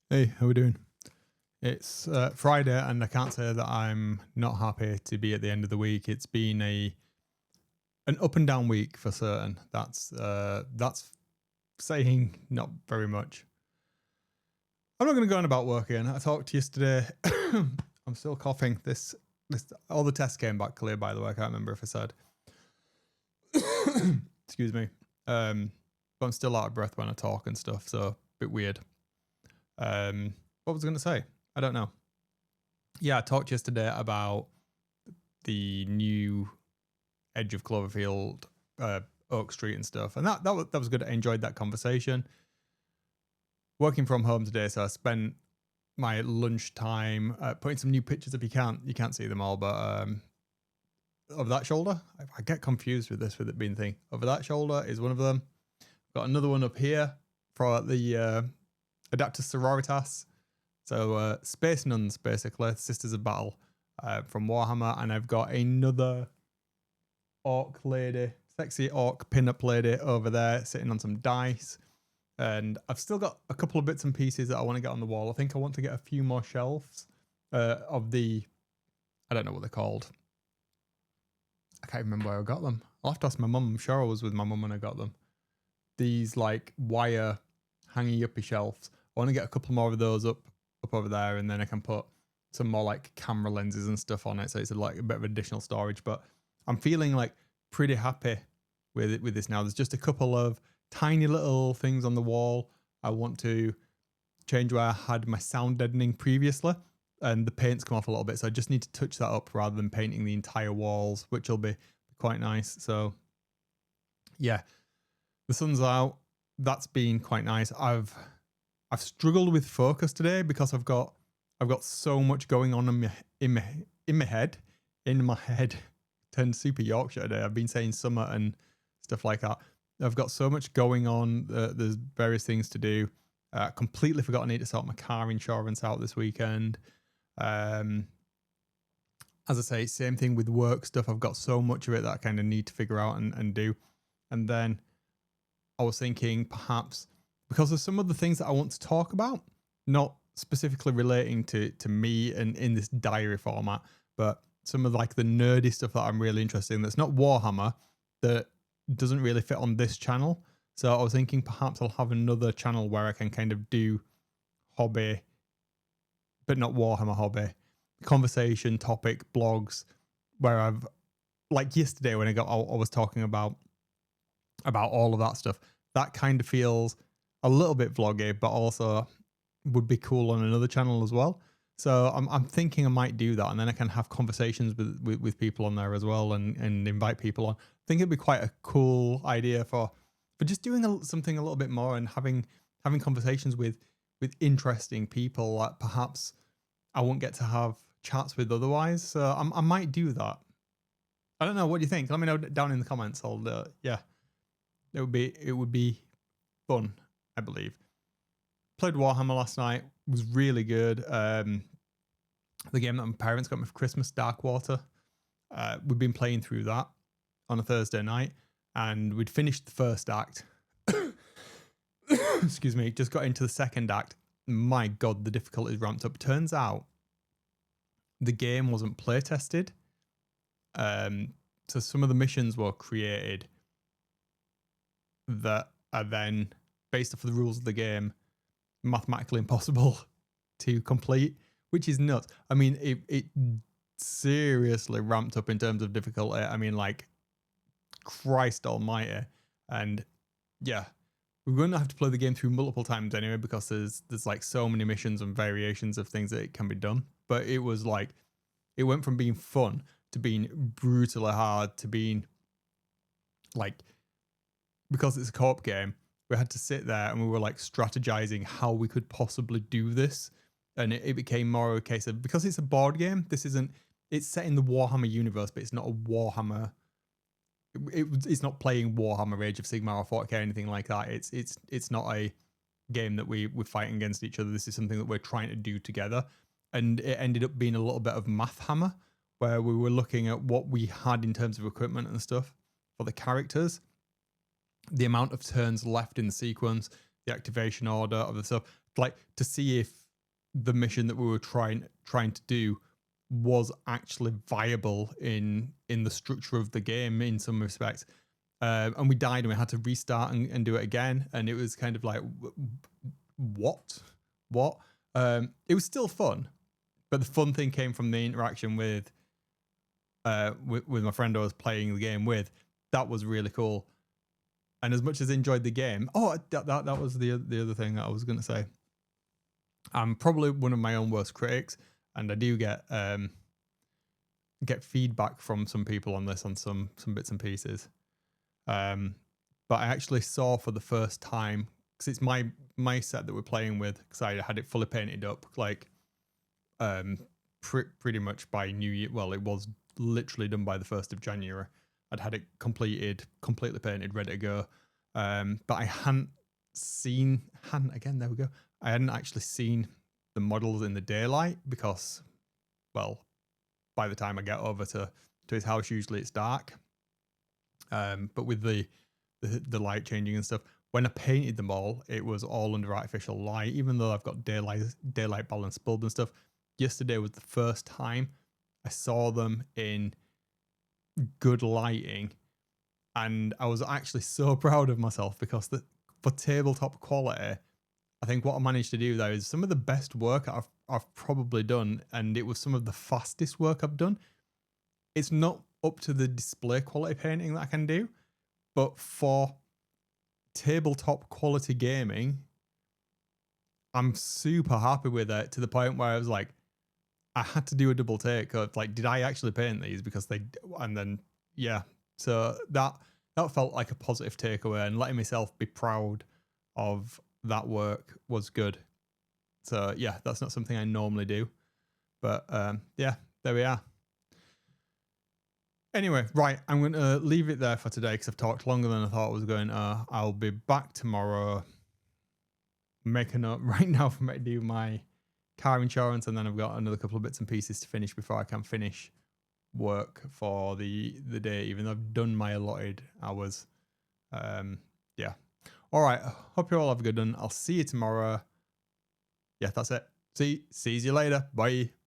Hey, how we doing? It's Friday, and I can't say that I'm not happy to be at the end of the week. It's been an up and down week for certain. That's saying not very much. I'm not going to go on about work again. I talked yesterday. I'm still coughing. This all the tests came back clear. By the way, I can't remember if I said. Excuse me. But I'm still out of breath when I talk and stuff, so a bit weird. What was I going to say? I don't know. Yeah, I talked yesterday about the new edge of Cloverfield, Oak Street and stuff, and that was good. I enjoyed that conversation. Working from home today, so I spent my lunchtime putting some new pictures up. You can't see them all, but over that shoulder, I get confused with this with it being a thing. Over that shoulder is one of them. Got another one up here for the Adaptus Sororitas. So Space Nuns, basically, Sisters of Battle from Warhammer. And I've got another orc lady, sexy orc pin-up lady over there sitting on some dice. And I've still got a couple of bits and pieces that I want to get on the wall. I think I want to get a few more shelves of the, I don't know what they're called. I can't remember where I got them. I'll have to ask my mum. I'm sure I was with my mum when I got them. These like wire hanging uppy shelves. I want to get a couple more of those up over there, and then I can put some more like camera lenses and stuff on it, so it's like a bit of additional storage. But I'm feeling like pretty happy with this now. There's just a couple of tiny little things on the wall. I want to change where I had my sound deadening previously, and the paint's come off a little bit, so I just need to touch that up rather than painting the entire walls, which will be quite nice. So yeah, the sun's out. That's been quite nice. I've struggled with focus today because I've got so much going on in my head. Turned super Yorkshire today. I've been saying summer and stuff like that. I've got so much going on. There's various things to do. Completely forgot I need to sort my car insurance out this weekend. As I say, same thing with work stuff. I've got so much of it that I kind of need to figure out and do. And then I was thinking perhaps, because there's some of the things that I want to talk about, not specifically relating to me and in this diary format, but some of like the nerdy stuff that I'm really interested in that's not Warhammer, that doesn't really fit on this channel. So I was thinking perhaps I'll have another channel where I can kind of do hobby, but not Warhammer hobby, conversation, topic, blogs, where I've, like yesterday when I was talking about all of that stuff, that kind of feels a little bit vloggy, but also would be cool on another channel as well. So I'm thinking I might do that, and then I can have conversations with people on there as well, and invite people on. I think it'd be quite a cool idea for just doing something a little bit more and having conversations with interesting people that perhaps I won't get to have chats with otherwise. So I might do that. I don't know. What do you think? Let me know down in the comments. Yeah, it would be fun, I believe. Played Warhammer last night. Was really good. The game that my parents got me for Christmas, Darkwater. We've been playing through that on a Thursday night, and we'd finished the first act. Excuse me. Just got into the second act. My God, the difficulty ramped up. Turns out the game wasn't play tested. So some of the missions were created that are then, based off of the rules of the game, mathematically impossible to complete, which is nuts. I mean, it seriously ramped up in terms of difficulty. I mean, like, Christ almighty. And yeah, we're going to have to play the game through multiple times anyway, because there's like so many missions and variations of things that it can be done. But it was like, it went from being fun to being brutally hard to being like, because it's a co-op game, we had to sit there and we were like strategizing how we could possibly do this. And it became more a case of, because it's a board game, it's set in the Warhammer universe, but it's not a Warhammer. It's not playing Warhammer Age of Sigmar or 40k or anything like that. It's not a game that we're fighting against each other. This is something that we're trying to do together. And it ended up being a little bit of Math Hammer, where we were looking at what we had in terms of equipment and stuff for the characters, the amount of turns left in the sequence, the activation order of the stuff, like to see if the mission that we were trying to do was actually viable in the structure of the game in some respects. And we died and we had to restart and do it again. And it was kind of like, what? It was still fun, but the fun thing came from the interaction with my friend I was playing the game with. That was really cool. And as much as I enjoyed the game, that was the other thing that I was going to say. I'm probably one of my own worst critics, and I do get feedback from some people on this on some bits and pieces. But I actually saw for the first time, because it's my set that we're playing with, because I had it fully painted up, like pretty much by New Year. Well, it was literally done by the 1st of January. I'd had it completely painted, ready to go. But I hadn't actually seen the models in the daylight because, well, by the time I get over to his house, usually it's dark. But with the light changing and stuff, when I painted them all, it was all under artificial light, even though I've got daylight balance bulb and stuff. Yesterday was the first time I saw them in good lighting, and I was actually so proud of myself because for tabletop quality, I think what I managed to do there is some of the best work I've probably done, and it was some of the fastest work I've done. It's not up to the display quality painting that I can do, but for tabletop quality gaming, I'm super happy with it, to the point where I was like, I had to do a double take of like, did I actually paint these? Because so that felt like a positive takeaway, and letting myself be proud of that work was good. So yeah, that's not something I normally do, but yeah, there we are. Anyway, right, I'm going to leave it there for today because I've talked longer than I thought I was going to. I'll be back tomorrow. Make a note right now for me to do my car insurance, and then I've got another couple of bits and pieces to finish before I can finish work for the day, even though I've done my allotted hours. Yeah. All right. Hope you all have a good one. I'll see you tomorrow. Yeah, that's it. See you later. Bye.